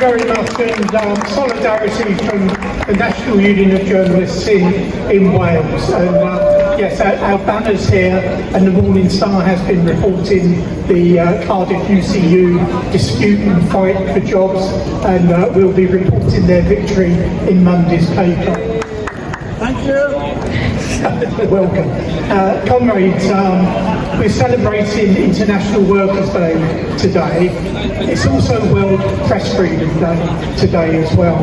very much, and solidarity from the National Union of Journalists in Wales. And yes, our banners here, and the Morning Star has been reporting the Cardiff UCU dispute and fight for jobs, and we'll be reporting their victory in Monday's paper. Thank you. Welcome. Comrades, we're celebrating International Workers' Day today. It's also World Press Freedom Day today as well.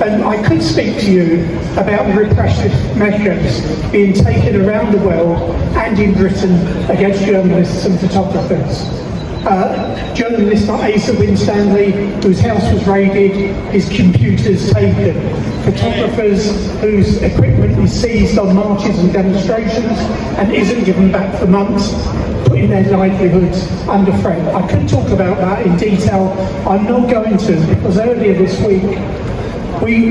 And I could speak to you about the repressive measures being taken around the world and in Britain against journalists and photographers. Journalist like Asa Winstanley, whose house was raided, his computers taken. Photographers whose equipment is seized on marches and demonstrations and isn't given back for months, putting their livelihoods under threat. I could talk about that in detail. I'm not going to, because earlier this week we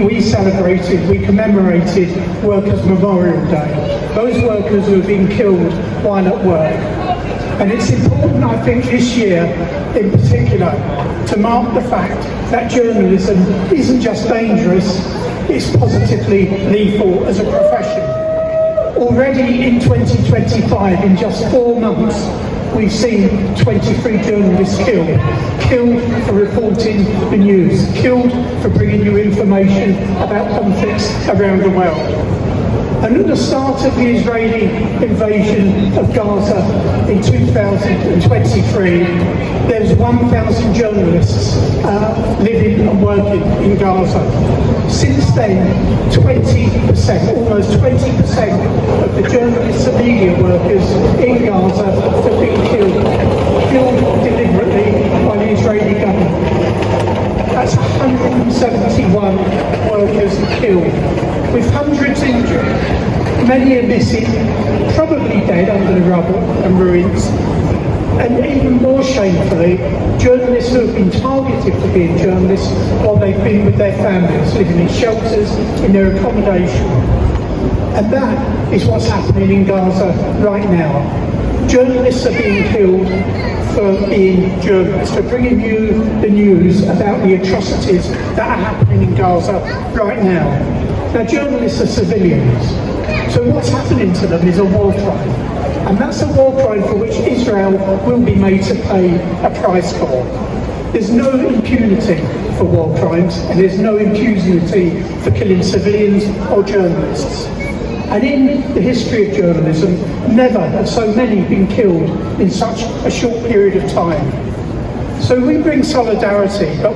commemorated Workers' Memorial Day. Those workers who have been killed while at work. And it's important, I think, this year in particular, to mark the fact that journalism isn't just dangerous, it's positively lethal as a profession. Already in 2025, in just 4 months, we've seen 23 journalists killed for reporting the news, killed for bringing you information about conflicts around the world. And at the start of the Israeli invasion of Gaza in 2023, there's 1,000 journalists living and working in Gaza. Since then, 20%, almost 20% of the journalists and media workers in Gaza have been killed deliberately by the Israeli government. That's 171 workers killed, with hundreds injured. Many are missing, probably dead under the rubble and ruins. And even more shamefully, journalists who have been targeted for being journalists while they've been with their families, living in shelters, in their accommodation. And that is what's happening in Gaza right now. Journalists are being killed for being journalists, for bringing you the news about the atrocities that are happening in Gaza right now. Now, journalists are civilians, so what's happening to them is a war crime. And that's a war crime for which Israel will be made to pay a price for. There's no impunity for war crimes, and there's no impunity for killing civilians or journalists. And in the history of journalism, never have so many been killed in such a short period of time. So we bring solidarity, but